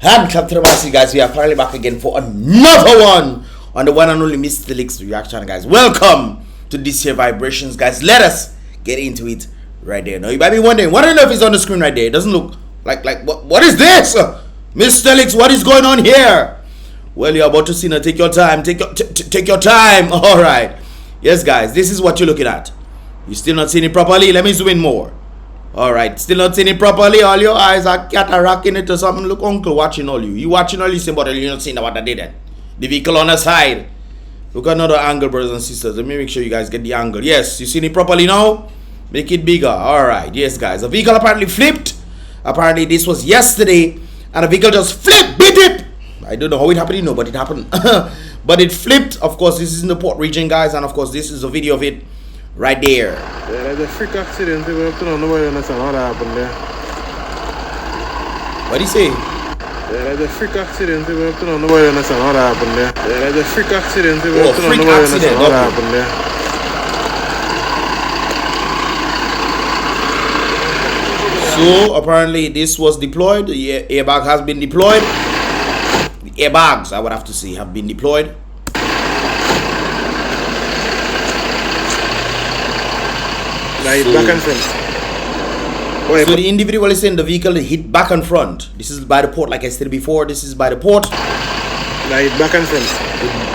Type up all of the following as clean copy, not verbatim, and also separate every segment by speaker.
Speaker 1: And clap to the massive guys, we are finally back again for another one on the one and only Mystelics reaction, guys. Welcome to this here vibrations, guys. Let us get into it right there. Now you might be wondering, what on earth is on the screen right there? It doesn't look like what is this? Mystelics, what is going on here? Well, you're about to see now. Take your time, take your time. All right, yes guys, this is what you're looking at. You still not seeing it properly? Let me zoom in more. Alright, still not seeing it properly. All your eyes are cataracting it or something. Look, uncle watching all you. You watching all you saying, but you're not seeing what I did then. The vehicle on the side. Look at another angle, brothers and sisters. Let me make sure you guys get the angle. Yes, you seen it properly now? Make it bigger. Alright, yes guys. The vehicle apparently flipped. Apparently this was yesterday. And the vehicle just flipped, beat it. I don't know how it happened, you know, but it happened. But it flipped. Of course, this is in the port region, guys. And of course, this is a video of it. Right there.
Speaker 2: Yeah, there's a freak accident. Nobody understand what happened there.
Speaker 1: What do you say?
Speaker 2: Yeah, there's a freak accident. Nobody understand what happened there. Yeah, there's a freak accident.
Speaker 1: Oh, freak accident.
Speaker 2: What happened there.
Speaker 1: So apparently this was deployed. The airbag has been deployed. The airbags, I would have to say, have been deployed.
Speaker 2: So, back and front.
Speaker 1: So the individual is saying the vehicle hit back and front. This is by the port, like I said before. This is by the port.
Speaker 2: Like back and front.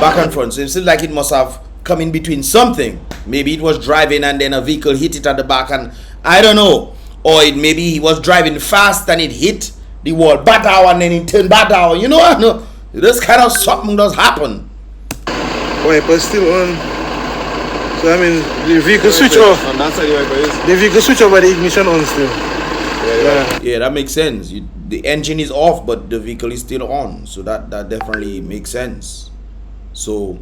Speaker 1: Back and front. So it seems like it must have come in between something. Maybe it was driving and then a vehicle hit it at the back, and I don't know. Or it maybe he was driving fast and it hit the wall back out and then it turned back out. You know, I know this kind of something does happen.
Speaker 2: Wait, but still on. So I mean, the vehicle switch off.
Speaker 3: On that side,
Speaker 2: the vehicle switch off, but the ignition on still.
Speaker 1: Yeah, that makes sense. The engine is off, but the vehicle is still on. So that definitely makes sense. So,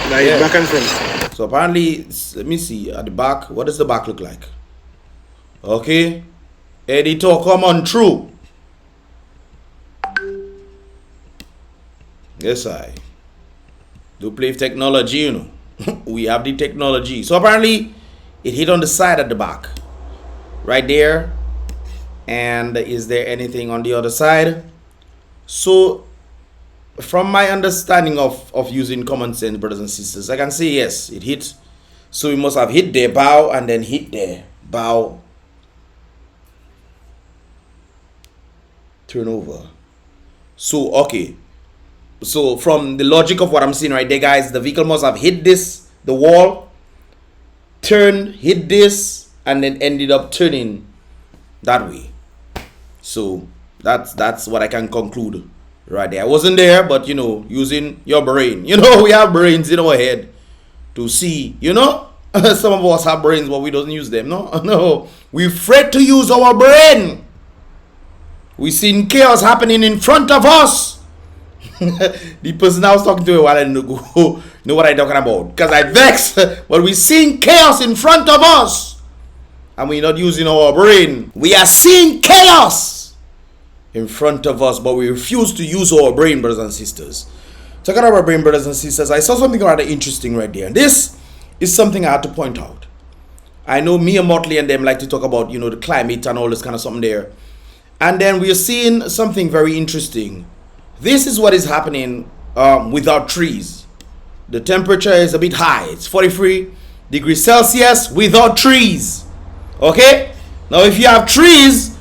Speaker 2: like yeah. Back and front.
Speaker 1: So apparently, let me see at the back. What does the back look like? Okay, editor, come on through. Yes, I do play with technology, you know. We have the technology. So apparently it hit on the side at the back right there. And is there anything on the other side? So from my understanding of using common sense, brothers and sisters, I can say yes, it hit. So we must have hit their bow and then hit their bow. Turn over. So okay, so from the logic of what I'm seeing right there, guys, the vehicle must have hit this, the wall, turned, hit this, and then ended up turning that way. So that's what I can conclude right there. I wasn't there, but you know, using your brain. You know, we have brains in our head to see, you know. Some of us have brains, but we don't use them. No, we're afraid to use our brain. We seen chaos happening in front of us. The person I was talking to a while ago know what I'm talking about, because I vex. But we seeing chaos in front of us and we're not using our brain. We are seeing chaos in front of us, but we refuse to use our brain, brothers and sisters. Talking about our brain, brothers and sisters, I saw something rather interesting right there, and this is something I had to point out. I know me and Motley and them like to talk about, you know, the climate and all this kind of something there, and then we are seeing something very interesting. This is what is happening without trees. The temperature is a bit high. It's 43 degrees Celsius without trees. Okay? Now if you have trees,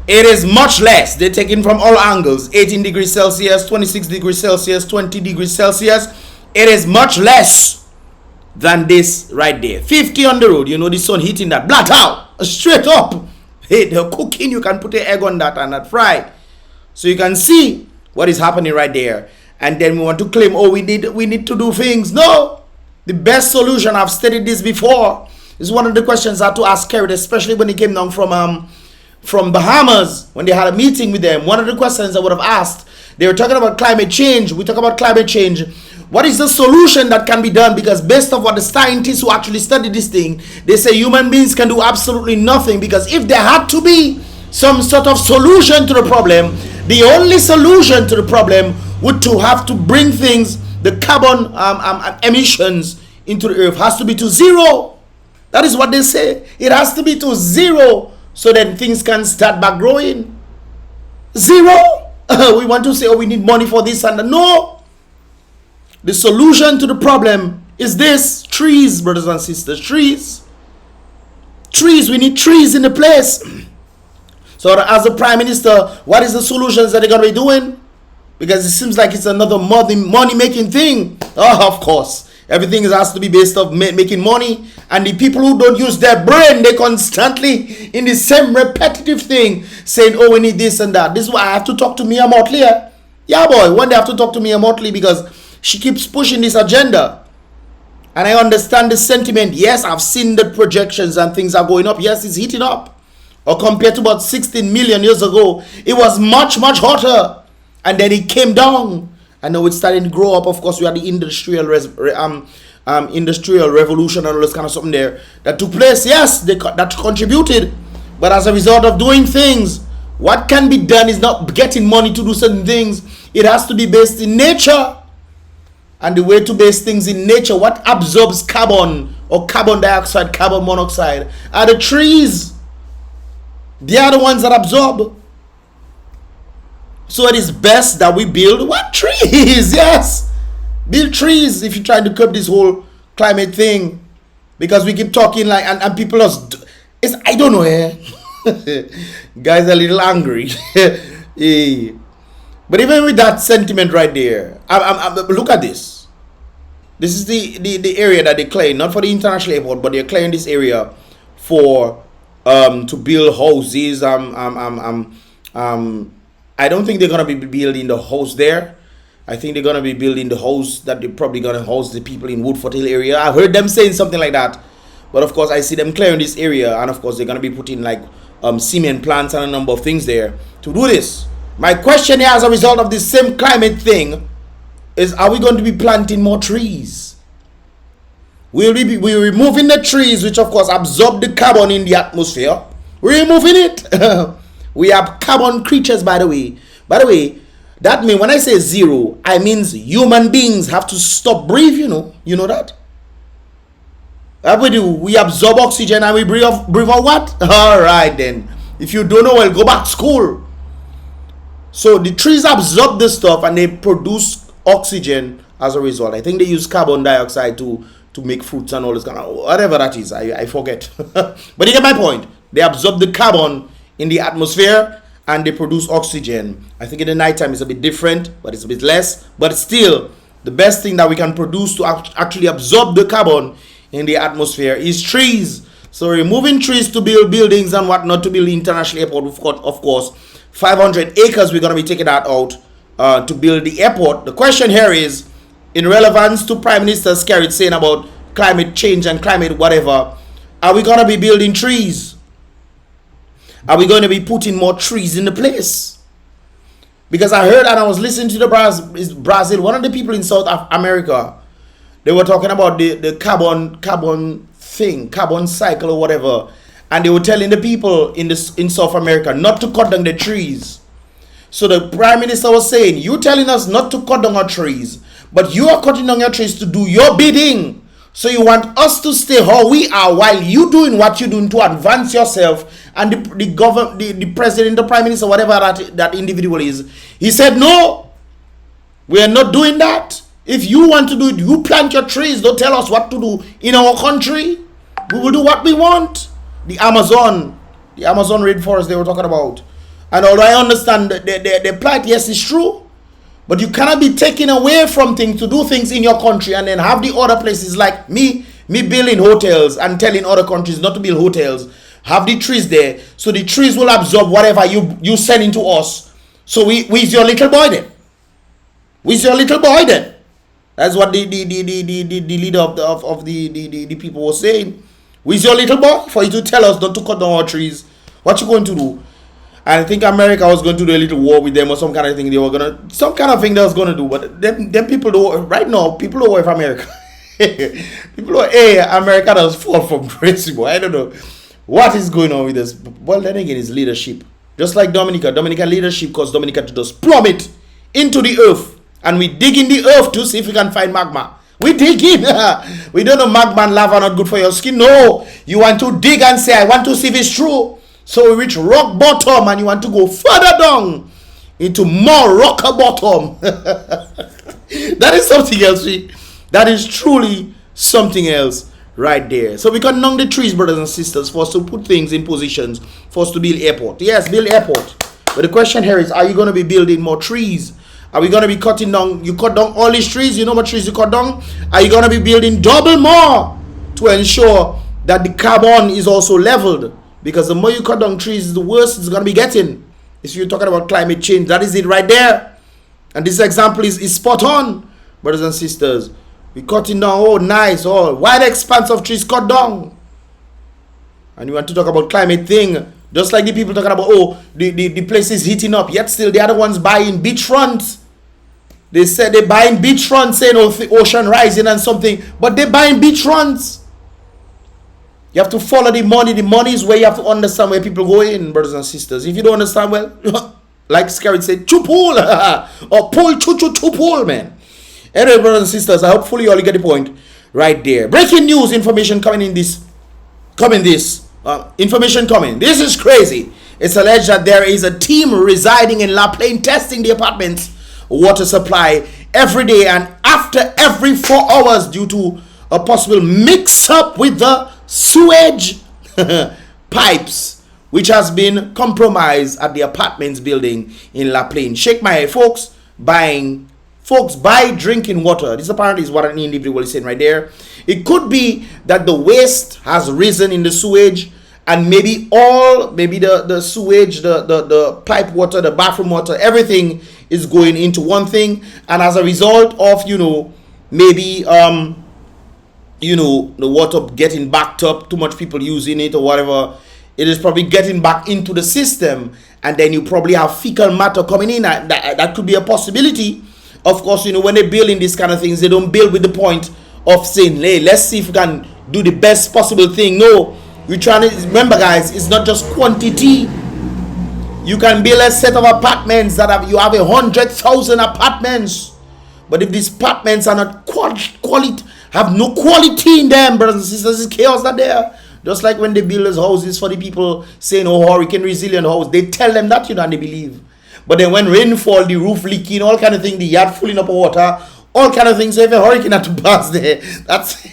Speaker 1: it is much less. They're taken from all angles. 18 degrees Celsius, 26 degrees Celsius, 20 degrees Celsius. It is much less than this right there. 50 on the road. You know, the sun hitting that. Black out. Straight up. Hey, they're cooking. You can put an egg on that and that fried. So you can see what is happening right there. And then we want to claim, oh, we need to do things. No, the best solution, I've studied this before, is one of the questions I had to ask Kerry, especially when he came down from Bahamas, when they had a meeting with them. One of the questions I would have asked, they were talking about climate change. We talk about climate change. What is the solution that can be done? Because based on what the scientists who actually study this thing, they say human beings can do absolutely nothing, because if there had to be some sort of solution to the problem, the only solution to the problem would to have to bring things, the carbon emissions into the earth has to be to zero. That is what they say. It has to be to zero, so then things can start back growing. Zero. we want to say, oh, we need money for this and that. No. The solution to the problem is this. Trees, brothers and sisters. Trees. Trees. We need trees in the place. So as the Prime Minister, what is the solutions that they're going to be doing? Because it seems like it's another money-making thing. Oh, of course. Everything has to be based on making money. And the people who don't use their brain, they constantly in the same repetitive thing saying, oh, we need this and that. This is why I have to talk to Mia Motley. Yeah, boy. One day I have to talk to Mia Motley because she keeps pushing this agenda. And I understand the sentiment. Yes, I've seen the projections and things are going up. Yes, it's heating up. Or compared to about 16 million years ago, it was much, much hotter. And then it came down. And now it's starting to grow up. Of course, we had the industrial revolution and all this kind of something there that took place. Yes, that contributed. But as a result of doing things, what can be done is not getting money to do certain things. It has to be based in nature. And the way to base things in nature, what absorbs carbon or carbon dioxide, carbon monoxide, are the trees. They are the ones that absorb. So it is best that we build what? Trees. Yes. Build trees if you're trying to curb this whole climate thing. Because we keep talking like, and people are, I don't know, guys are a little angry. But even with that sentiment right there, look at this. This is the area that they claim, not for the international airport, but they're claiming this area for to build houses. I don't think they're gonna be building the house there. I think they're gonna be building the house that they're probably gonna house the people in Woodford Hill area. I heard them saying something like that. But of course, I see them clearing this area, and of course, they're gonna be putting like cement plants and a number of things there to do this. My question here, as a result of this same climate thing, is: are we going to be planting more trees? We're removing the trees, which of course absorb the carbon in the atmosphere. We're removing it. We are carbon creatures, by the way. By the way, that means when I say zero, I means human beings have to stop breathe, you know. You know that? What we do? We absorb oxygen and we breathe out what? Alright then. If you don't know, well, go back to school. So the trees absorb this stuff and they produce oxygen as a result. I think they use carbon dioxide to make fruits and all this kind of whatever that is. I forget. But you get my point. They absorb the carbon in the atmosphere and they produce oxygen. I think in the nighttime it's a bit different, but it's a bit less. But still, the best thing that we can produce to actually absorb the carbon in the atmosphere is trees. So removing trees to build buildings and whatnot to build the international airport, of course, 500 acres we're going to be taking that out to build the airport. The question here is, in relevance to Prime Minister Skerrit saying about climate change and climate whatever, are we going to be building trees? Are we going to be putting more trees in the place? Because I heard and I was listening to the Brazil, one of the people in South America, they were talking about the carbon thing, carbon cycle or whatever. And they were telling the people in South America not to cut down the trees. So the Prime Minister was saying, you're telling us not to cut down our trees, but you are cutting down your trees to do your bidding. So you want us to stay how we are while you doing what you're doing to advance yourself. And the government, the president, the prime minister, whatever that individual is, he said, no, we are not doing that. If you want to do it, you plant your trees. Don't tell us what to do in our country. We will do what we want. The Amazon rainforest they were talking about. And although I understand the plight, yes, it's true. But you cannot be taken away from things to do things in your country and then have the other places like me building hotels and telling other countries not to build hotels. Have the trees there, so the trees will absorb whatever you send into us. So we's your little boy then? We's your little boy then? That's what the leader of the people was saying. We's your little boy for you to tell us not to cut down our trees. What you going to do? I think America was going to do a little war with them or some kind of thing. They were some kind of thing they was gonna do. But them people do right now. People don't worry for America. People are America does fall from grace. I don't know what is going on with this. Well, then again, it's leadership. Just like Dominica leadership caused Dominica to just plummet into the earth, and we dig in the earth to see if we can find magma. We dig in. We don't know magma and lava are not good for your skin. No, you want to dig and say, I want to see if it's true. So we reach rock bottom and you want to go further down into more rocker bottom. That is something else. That is truly something else right there. So we cut down the trees, brothers and sisters, for us to put things in positions for us to build airport. Yes, build airport. But the question here is, are you going to be building more trees? Are we going to be cutting down? You cut down all these trees. You know what trees you cut down? Are you going to be building double more to ensure that the carbon is also leveled? Because the more you cut down trees, the worse it's going to be getting. If you're talking about climate change, that is it right there. And this example is spot on, brothers and sisters. We cutting down, oh nice, oh wide expanse of trees cut down. And you want to talk about climate thing, just like the people talking about, oh, the place is heating up, yet still the other ones buying beachfront. They said they're buying beachfront, saying ocean rising and something, but they're buying beachfronts. You have to follow the money. The money is where you have to understand where people go in, brothers and sisters. If you don't understand, well, like Scarrett said, chupul, or pull, chupul, man. Anyway, brothers and sisters, I hopefully you all get the point right there. Breaking news, information coming in this. Information coming. This is crazy. It's alleged that there is a team residing in La Plaine testing the apartment's water supply every day and after every 4 hours due to a possible mix-up with the sewage pipes, which has been compromised at the apartments building in La Plaine. Shake my head, folks. Buy drinking water. This apparently is what an individual is saying right there. It could be that the waste has risen in the sewage, and maybe the sewage, the pipe water, the bathroom water, everything is going into one thing, and as a result of maybe the water getting backed up, too much people using it or whatever, it is probably getting back into the system, and then you probably have fecal matter coming in. That could be a possibility. Of course, when they build in these kind of things, they don't build with the point of saying, hey, let's see if we can do the best possible thing. No, we're trying to, remember guys, it's not just quantity. You can build a set of apartments you have 100,000 apartments. But if these apartments are not quality, have no quality in them, brothers and sisters, it's chaos that there. Just like when they build those houses for the people saying, oh, hurricane resilient house, they tell them that, and they believe. But then when rainfall, the roof leaking, all kind of things, the yard filling up with water, all kind of things, so if a hurricane had to pass there, that's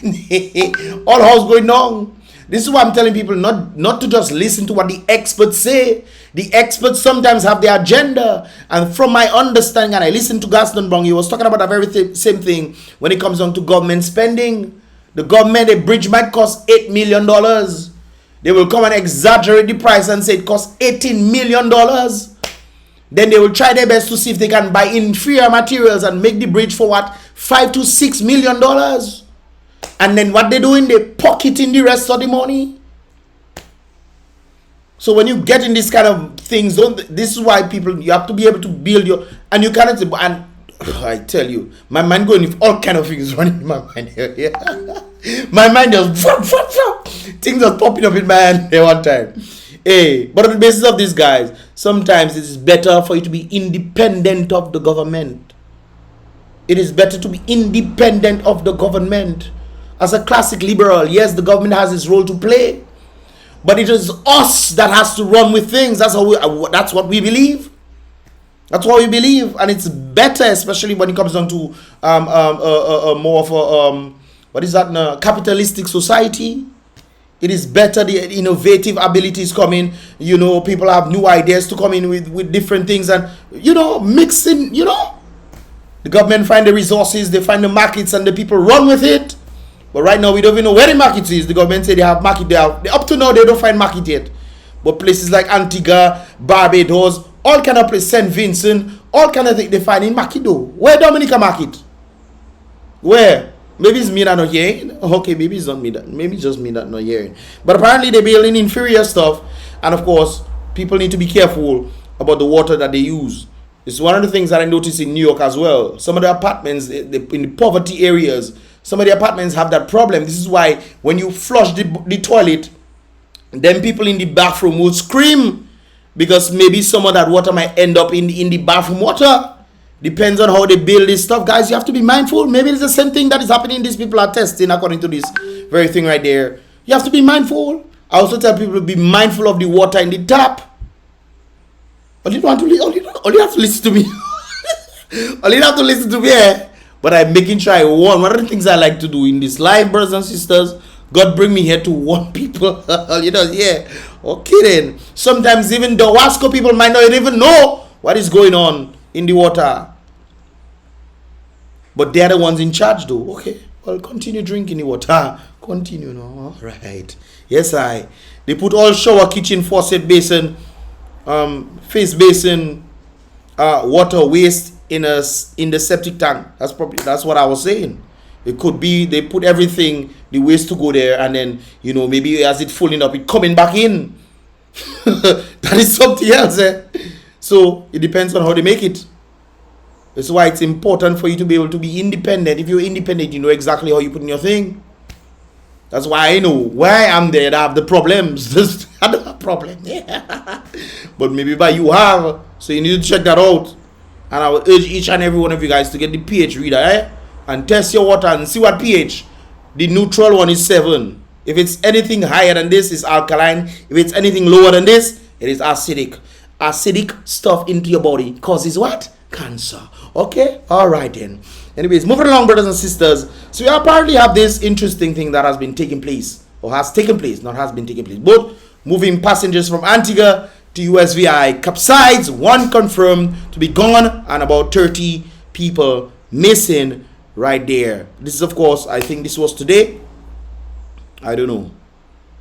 Speaker 1: all house going down. This is why I'm telling people not to just listen to what the experts say. The experts sometimes have their agenda. And from my understanding, and I listened to Gaston Brown, he was talking about the very same thing when it comes down to government spending. The government, a bridge might cost $8 million. They will come and exaggerate the price and say it costs $18 million. Then they will try their best to see if they can buy inferior materials and make the bridge for what? $5 to $6 million. And then what they doing? They pocketing the rest of the money. So when you get in this kind of things, this is why you have to be able to build your, and you cannot, and I tell you, my mind going with all kind of things running in my mind here. Yeah. My mind just things are popping up in my hand there one time. Hey, but on the basis of these guys, sometimes it is better for you to be independent of the government. It is better to be independent of the government. As a classic liberal, yes, the government has its role to play, but it is us that has to run with things. That's what we believe. That's what we believe, and it's better, especially when it comes down to more of a capitalistic society. It is better, the innovative abilities come in, people have new ideas to come in with different things and, mixing, the government find the resources, they find the markets and the people run with it. But right now we don't even know where the market is. The government say they have market, up to now they don't find market yet. But places like Antigua, Barbados, all kind of places, St. Vincent, all kind of things they find in market though. Where Dominica market? Where? Maybe it's me that not hearing. Okay, maybe it's not me that. Maybe it's just me that not hearing. But apparently they're building inferior stuff, and of course, people need to be careful about the water that they use. It's one of the things that I noticed in New York as well. Some of the apartments in the poverty areas, some of the apartments have that problem. This is why when you flush the toilet, then people in the bathroom will scream because maybe some of that water might end up in the bathroom water. Depends on how they build this stuff. Guys, you have to be mindful. Maybe it's the same thing that is happening. These people are testing according to this very thing right there. You have to be mindful. I also tell people to be mindful of the water in the tap. All you All you have to listen to me. All you have to listen to me, eh? But I'm making sure I warn. One of the things I like to do in this live, brothers and sisters, God bring me here to warn people. You know, yeah. Okay then. Sometimes even the Wasco people might not even know what is going on in the water. But they're the ones in charge though. Okay. Well, continue drinking the water. Continue now. Alright. Yes, they put all shower, kitchen, faucet, basin, face basin, water waste in the septic tank. That's what I was saying. It could be they put everything, the waste to go there, and then, you know, maybe as it filling up, it coming back in. That is something else, eh? So it depends on how they make it. That's why it's important for you to be able to be independent. If you're independent, you know exactly how you put in your thing. That's why I know why I'm there to have the problems. I don't have problems. Yeah. But maybe by you have. So you need to check that out. And I will urge each and every one of you guys to get the pH reader, eh? And test your water and see what pH. The neutral one is 7. If it's anything higher than this, it's alkaline. If it's anything lower than this, it is acidic. Acidic stuff into your body causes what? Cancer. Okay? Alright then. Anyways, moving along, brothers and sisters. So we apparently have this interesting thing that has been taking place. Or has taken place. Not has been taking place. Both moving passengers from Antigua to USVI capsized. One confirmed to be gone. And about 30 people missing right there. This is, of course, I think this was today. I don't know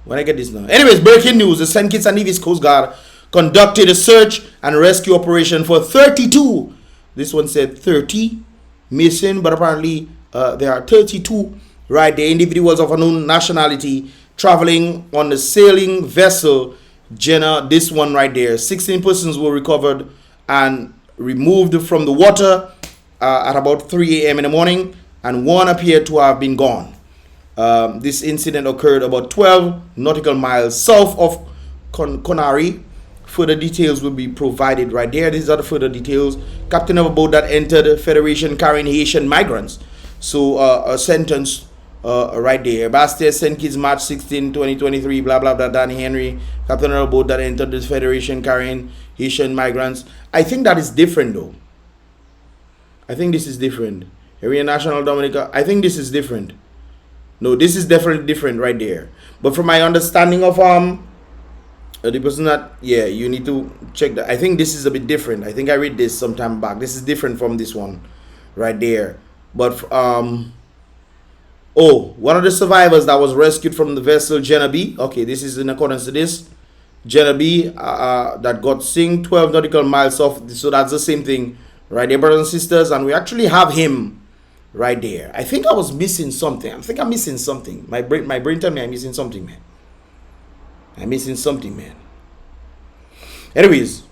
Speaker 1: when I get this now. Anyways, breaking news. The St. Kitts and Nevis Coast Guard conducted a search and rescue operation for 32. This one said 30 missing, but apparently there are 32 right there. Individuals of unknown nationality traveling on the sailing vessel Jenna. This one right there. 16 persons were recovered and removed from the water at about 3 a.m. in the morning, and one appeared to have been gone. This incident occurred about 12 nautical miles south of Conakry. Further details will be provided right there. These are the further details. Captain of a boat that entered Federation carrying Haitian migrants. So a sentence right there. Bastia, St. Kitts, March 16, 2023, blah, blah, blah. Danny Henry, captain of a boat that entered the Federation carrying Haitian migrants. I think that is different though. I think this is different. Area National Dominica. I think this is different. No, this is definitely different right there. But from my understanding of the person that, yeah, you need to check that. I think this is a bit different. I think I read this some time back. This is different from this one right there. But one of the survivors that was rescued from the vessel Jenna B. Okay, this is in accordance to this. Jenna B that got sink 12 nautical miles off. So that's the same thing right there, brothers and sisters. And we actually have him right there. I think I was missing something. I think I'm missing something. My brain told me I'm missing something, man. I'm missing something, man. Anyways,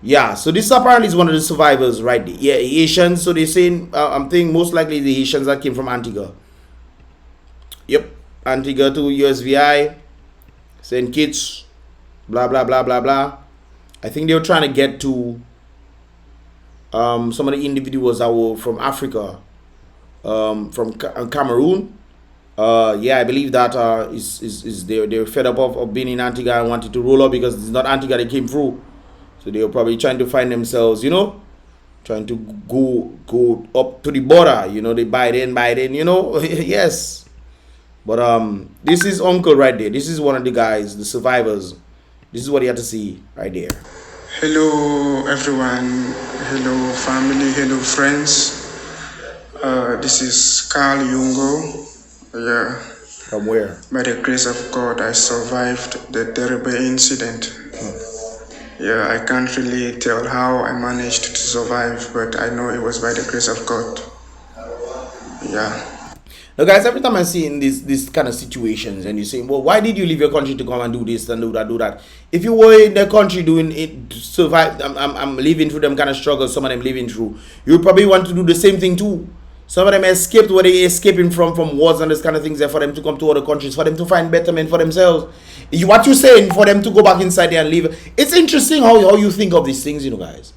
Speaker 1: yeah. So this apparently is one of the survivors, right there. Yeah, Haitians. So they're saying, I'm thinking most likely the Haitians that came from Antigua. Yep, Antigua to USVI, St. Kitts, blah blah blah blah blah. I think they were trying to get to some of the individuals that were from Africa, from Cameroon. Yeah, I believe that is they're fed up of being in Antigua and wanted to roll up because it's not Antigua they came through. So they were probably trying to find themselves, you know, trying to go up to the border, you know, they bite in, you know. Yes. But this is Uncle right there. This is one of the guys, the survivors. This is what you have to see right there.
Speaker 3: Hello everyone, hello family, hello friends. This is Carl Yungo. Yeah.
Speaker 1: From where?
Speaker 3: By the grace of God, I survived the terrible incident. Yeah, I can't really tell how I managed to survive, but I know it was by the grace of God. Yeah.
Speaker 1: Now, guys, every time I see in this kind of situations, and you say, well, why did you leave your country to come and do this and do that? If you were in the country doing it to survive, I'm living through them kind of struggles, some of them living through, you probably want to do the same thing too. Some of them escaped where they escaping from wars and this kind of things there for them to come to other countries, for them to find betterment for themselves. What you're saying, for them to go back inside there and live. It's interesting how you think of these things, you know, guys.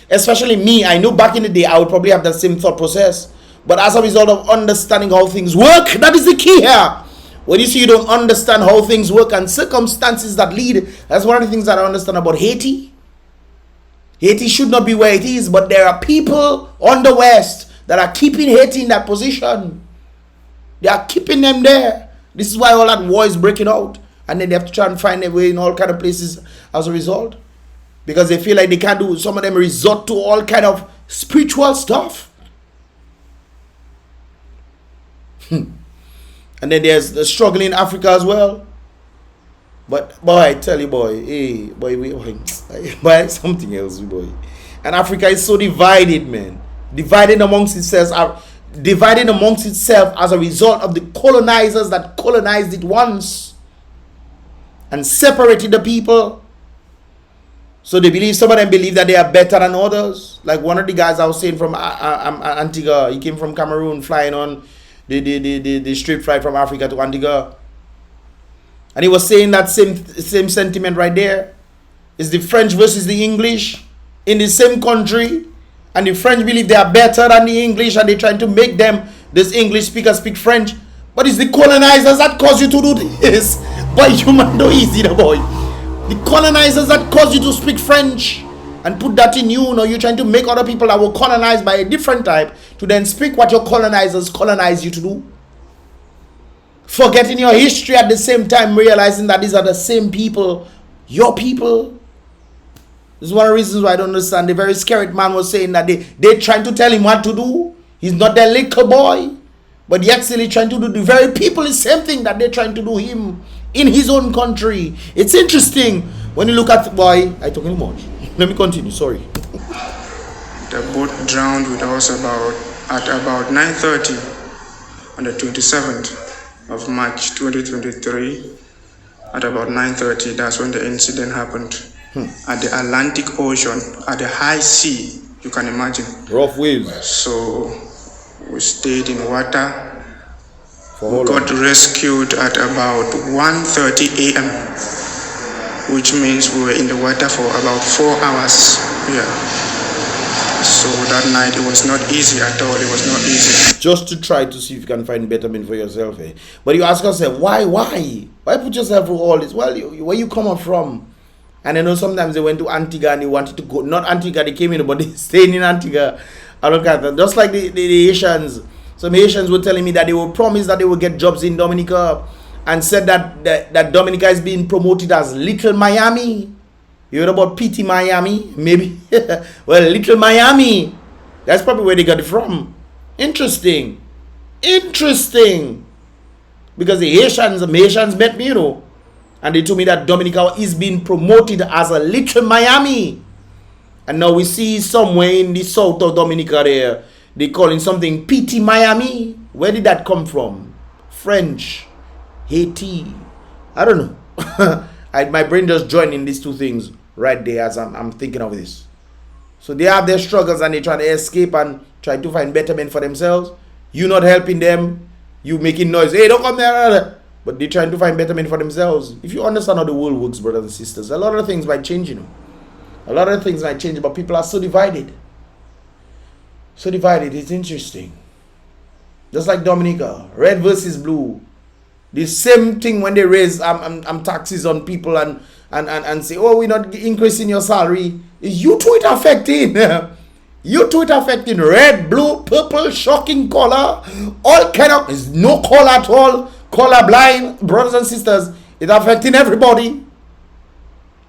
Speaker 1: Especially me, I know back in the day, I would probably have that same thought process. But as a result of understanding how things work, that is the key here. When you see you don't understand how things work and circumstances that lead, that's one of the things that I understand about Haiti. Haiti should not be where it is, but there are people on the West that are keeping Haiti in that position. They are keeping them there. This is why all that war is breaking out. And then they have to try and find a way in all kind of places as a result. Because they feel like they can't do, some of them resort to all kind of spiritual stuff. And then there's the struggle in Africa as well. But boy, I tell you, boy, hey, boy, something else, boy. And Africa is so divided, man. Divided amongst itself as a result of the colonizers that colonized it once and separated the people. So they believe, some of them believe that they are better than others. Like one of the guys I was saying from Antigua, he came from Cameroon flying on the straight flight from Africa to Antigua. And he was saying that same sentiment right there. It's the French versus the English in the same country. And the French believe they are better than the English, and they're trying to make them, this English speakers, speak French. But it's the colonizers that cause you to do this. Boy, human do easy, the boy. The colonizers that cause you to speak French and put that in you. Now you're trying to make other people that were colonized by a different type to then speak what your colonizers colonized you to do. Forgetting your history at the same time, realizing that these are the same people, your people. This is one of the reasons why I don't understand. The very scared man was saying that they're trying to tell him what to do. He's not their little boy. But yet still he's trying to do the very people the same thing that they're trying to do him in his own country. It's interesting when you look at, boy, I talking too much. Let me continue, sorry.
Speaker 3: The boat drowned with us at about 9:30 on the 27th of March 2023. At about 9:30, that's when the incident happened. At the Atlantic Ocean, at the high sea, you can imagine.
Speaker 1: Rough waves.
Speaker 3: So we stayed in water. We got rescued at about 1:30 a.m., which means we were in the water for about 4 hours. Yeah. So that night it was not easy at all. It was not easy.
Speaker 1: Just to try to see if you can find betterment for yourself. Eh? But you ask yourself, why? Why put yourself through all this? Well, where you come up from? And I know sometimes they went to Antigua and they wanted to go, not Antigua, they came in, but they stayed in Antigua. I look at that. Just like the Haitians. Some Haitians were telling me that they were promised that they would get jobs in Dominica and said that Dominica is being promoted as Little Miami. You heard about PT Miami? Maybe. Well, Little Miami. That's probably where they got it from. Interesting. Interesting. Because the Haitians met me, you know. And they told me that Dominica is being promoted as a Little Miami. And now we see somewhere in the south of Dominica there, they calling something PT Miami. Where did that come from? French. Haiti. I don't know. My brain just joined in these two things right there as I'm thinking of this. So they have their struggles and they're trying to escape and try to find betterment for themselves. You not helping them. You making noise. Hey, don't come there. But they're trying to find betterment for themselves. If you understand how the world works, brothers and sisters, a lot of things might change, you know. A lot of things might change, but people are so divided. So divided, it's interesting. Just like Dominica, red versus blue. The same thing when they raise taxes on people and say, oh, we're not increasing your salary. You too it affecting. You too it affecting. Red, blue, purple, shocking color. All kind of, there's no color at all. Color blind, brothers and sisters. It's affecting everybody.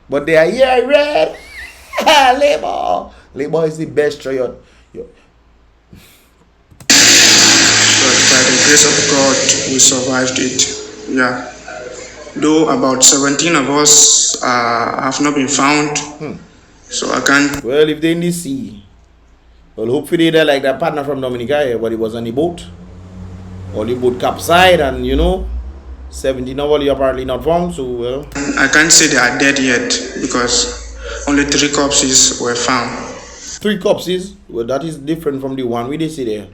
Speaker 1: But they are here, red. Labor. Labor is the best triad.
Speaker 3: But by the grace of God, we survived it. Yeah. Though about 17 of us have not been found. So I can't.
Speaker 1: Well, if they're in the sea. Well, hopefully they're like that partner from Dominica here, but he was on the boat. All the boat capsized and, you know, 17 of you apparently not found. So, well.
Speaker 3: I can't say they are dead yet because only 3 corpses were found.
Speaker 1: 3 corpses? Well, that is different from the one we did see there.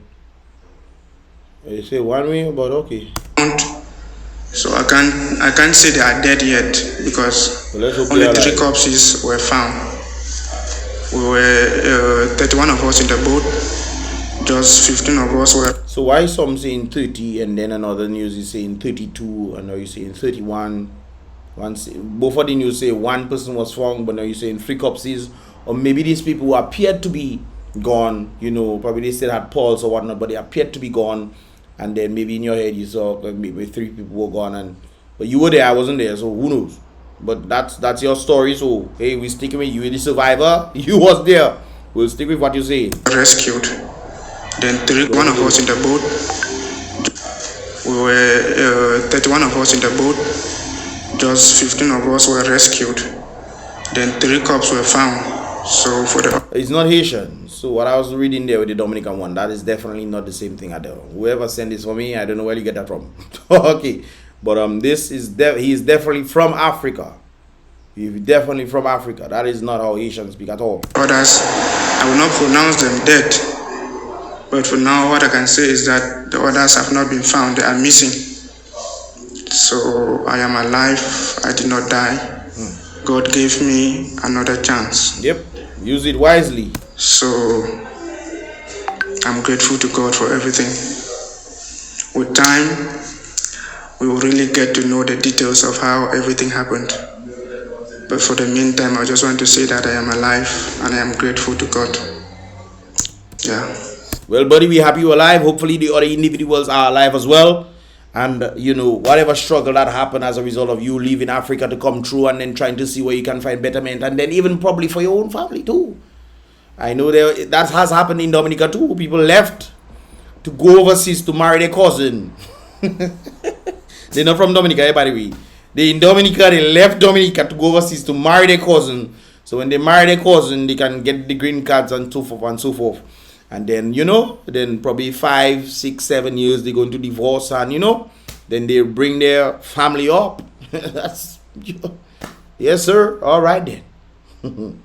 Speaker 1: They say one way, but okay.
Speaker 3: So I can't say they are dead yet because only 3 corpses were found. We were 31 of us in the boat. Just 15 of us were.
Speaker 1: So why some saying 30 and then another news is saying 32 and now you're saying 31? Both of the news say one person was found, but now you're saying 3 corpses. or maybe these people who appeared to be gone, you know, probably they still had pulse or whatnot, but they appeared to be gone, and then maybe in your head you saw maybe 3 people were gone, and but you were there, I wasn't there, so who knows? But that's your story. So hey, we sticking with you, the survivor. You was there. We'll stick with what you say.
Speaker 3: Rescued. Then one of us in the boat. We were 31 of us in the boat. Just 15 of us were rescued. Then 3 corpses were found. So for the
Speaker 1: it's not Haitian. So what I was reading there with the Dominican one, that is definitely not the same thing at all. Whoever sent this for me, I don't know where you get that from. Okay, but this is he is definitely from Africa. He's definitely from Africa. That is not how Haitians speak at all.
Speaker 3: Others, I will not pronounce them dead. But for now, what I can say is that the others have not been found. They are missing. So I am alive. I did not die. God gave me another chance.
Speaker 1: Yep. Use it wisely.
Speaker 3: So I'm grateful to God for everything. With time, we will really get to know the details of how everything happened. But for the meantime, I just want to say that I am alive and I am grateful to God. Yeah.
Speaker 1: Well, buddy, we happy you're alive. Hopefully the other individuals are alive as well. And, you know, whatever struggle that happened as a result of you leaving Africa to come through and then trying to see where you can find betterment. And then even probably for your own family too. I know that has happened in Dominica too. People left to go overseas to marry their cousin. They're not from Dominica, by the way. They in Dominica, they left Dominica to go overseas to marry their cousin. So when they marry their cousin, they can get the green cards and so forth and so forth. And then, you know, then probably 5, 6, 7 years, they're going to divorce and, you know, then they bring their family up. That's, yes, sir. All right, then.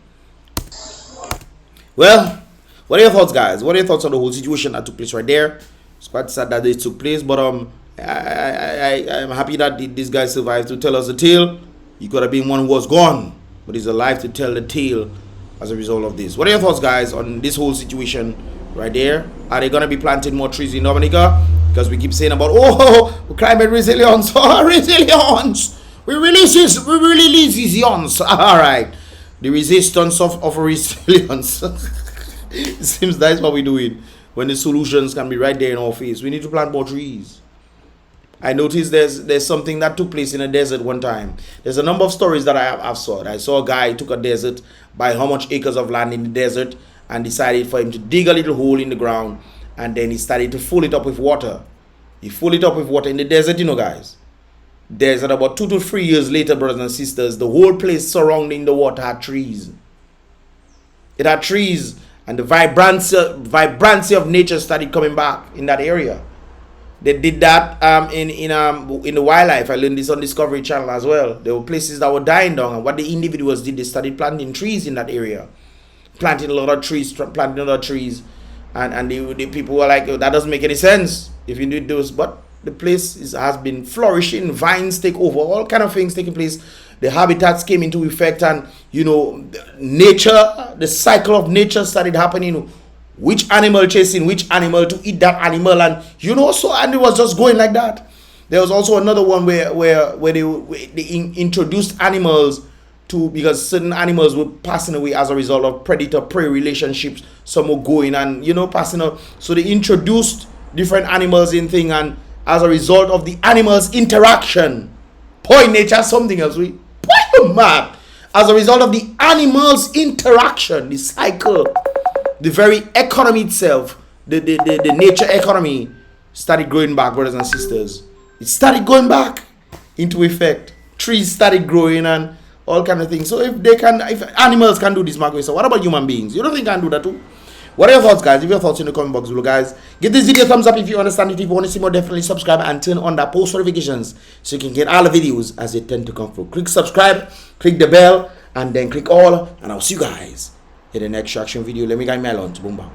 Speaker 1: Well, what are your thoughts, guys? What are your thoughts on the whole situation that took place right there? It's quite sad that it took place, but I'm happy that this guy survived to tell us the tale. He could have been one who was gone, but he's alive to tell the tale as a result of this. What are your thoughts, guys, on this whole situation right there? Are they going to be planting more trees in Dominica? Because we keep saying about, climate resilience. Resilience. We release resilience. All right. The resistance of resilience. It seems that's what we're doing when the solutions can be right there in our face. We need to plant more trees. I noticed there's something that took place in a desert one time. There's a number of stories that I've saw. I saw a guy took a desert, buy how much acres of land in the desert, and decided for him to dig a little hole in the ground, and then he started to fill it up with water. He filled it up with water in the desert, you know, guys. Desert about 2 to 3 years later, brothers and sisters, the whole place surrounding the water had trees. It had trees, and the vibrancy of nature started coming back in that area. They did that in the wildlife. I learned this on Discovery Channel as well. There were places that were dying down, and what the individuals did, they started planting trees in that area, planting a lot of trees, and the people were like, that doesn't make any sense if you do those. But the place has been flourishing. Vines take over, all kind of things taking place. The habitats came into effect, and you know, nature, the cycle of nature started happening. Which animal chasing which animal to eat that animal, and you know, so, and it was just going like that. There was also another one where they introduced animals to, because certain animals were passing away as a result of predator-prey relationships. Some were going and, you know, passing out. So they introduced different animals in thing, and as a result of the animals' interaction, point nature something else. We point the map. As a result of the animals' interaction, the cycle, the very economy itself, the nature economy started growing back, brothers and sisters. It started going back into effect. Trees started growing and all kind of things. So if animals can do this, Marco, so what about human beings? You don't think I can do that too? What are your thoughts, guys? Leave your thoughts in the comment box below, guys. Give this video a thumbs up if you understand it. If you want to see more, definitely subscribe and turn on that post notifications so you can get all the videos as they tend to come through. Click subscribe, click the bell, and then click all, and I'll see you guys in the next reaction video. Let me get my lunch. Boom, bam.